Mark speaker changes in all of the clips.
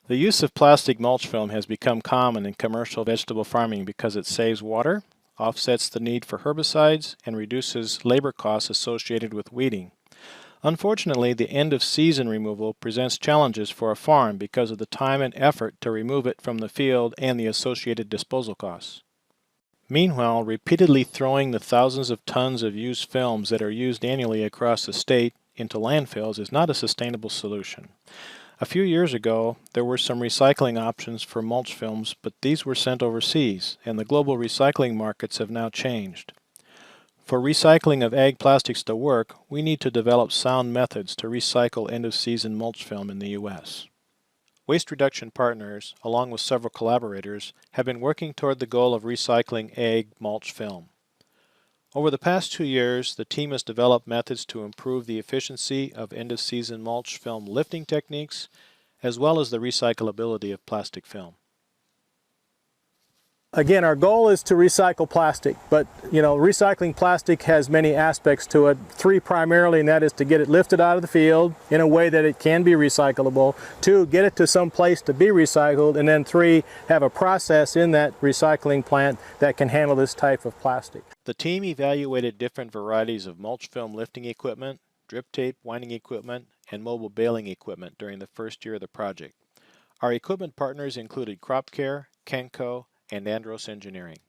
Speaker 1: The use of plastic mulch film has become common in commercial vegetable farming because it saves water, offsets the need for herbicides, and reduces labor costs associated with weeding. Unfortunately, the end-of-season removal presents challenges for a farm because of the time and effort to remove it from the field and the associated disposal costs. Meanwhile, repeatedly throwing the thousands of tons of used films that are used annually across the state into landfills is not a sustainable solution. A few years ago, there were some recycling options for mulch films, but these were sent overseas, and the global recycling markets have now changed. For recycling of ag plastics to work, we need to develop sound methods to recycle end-of-season mulch film in the U.S. Waste Reduction Partners, along with several collaborators, have been working toward the goal of recycling ag mulch film. Over the past 2 years, the team has developed methods to improve the efficiency of end-of-season mulch film lifting techniques, as well as the recyclability of plastic film.
Speaker 2: Again, our goal is to recycle plastic, but recycling plastic has many aspects to it. 3 primarily, and that is to get it lifted out of the field in a way that it can be recyclable. 2, get it to some place to be recycled, and then 3, have a process in that recycling plant that can handle this type of plastic.
Speaker 1: The team evaluated different varieties of mulch film lifting equipment, drip tape winding equipment, and mobile baling equipment during the first year of the project. Our equipment partners included Crop Care, Kenco, and Andros Engineering.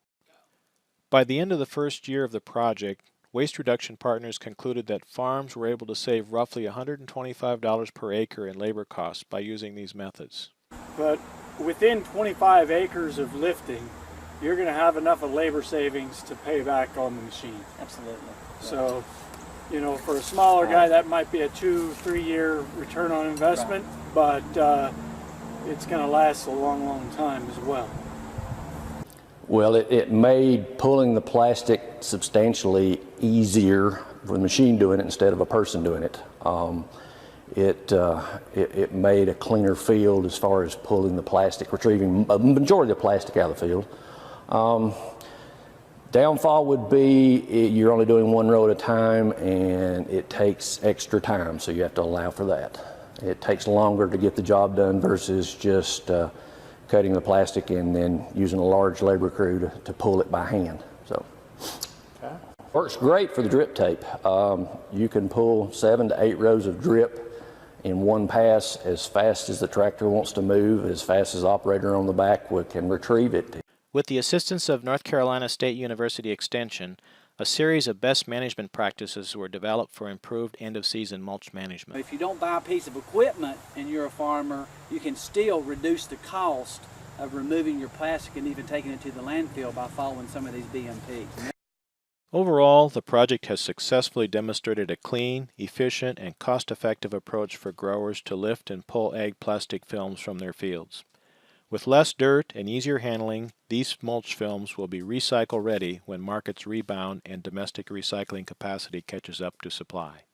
Speaker 1: By the end of the first year of the project, Waste Reduction Partners concluded that farms were able to save roughly $125 per acre in labor costs by using these methods.
Speaker 3: But within 25 acres of lifting, you're going to have enough of labor savings to pay back on the machine.
Speaker 4: Absolutely.
Speaker 3: So, for a smaller guy, that might be a 2-3 year return on investment, but it's going to last a long, long time as well.
Speaker 5: Well, it made pulling the plastic substantially easier for the machine doing it instead of a person doing it. It made a cleaner field as far as pulling the plastic, retrieving a majority of the plastic out of the field. Downfall would be you're only doing 1 row at a time, and it takes extra time, so you have to allow for that. It takes longer to get the job done versus just cutting the plastic and then using a large labor crew to pull it by hand. So, okay. Works great for the drip tape. You can pull 7 to 8 rows of drip in one pass as fast as the tractor wants to move, as fast as the operator on the back can retrieve it.
Speaker 1: With the assistance of North Carolina State University Extension, a series of best management practices were developed for improved end-of-season mulch management.
Speaker 4: If you don't buy a piece of equipment and you're a farmer, you can still reduce the cost of removing your plastic and even taking it to the landfill by following some of these BMPs.
Speaker 1: Overall, the project has successfully demonstrated a clean, efficient, and cost-effective approach for growers to lift and pull ag plastic films from their fields. With less dirt and easier handling, these mulch films will be recycle ready when markets rebound and domestic recycling capacity catches up to supply.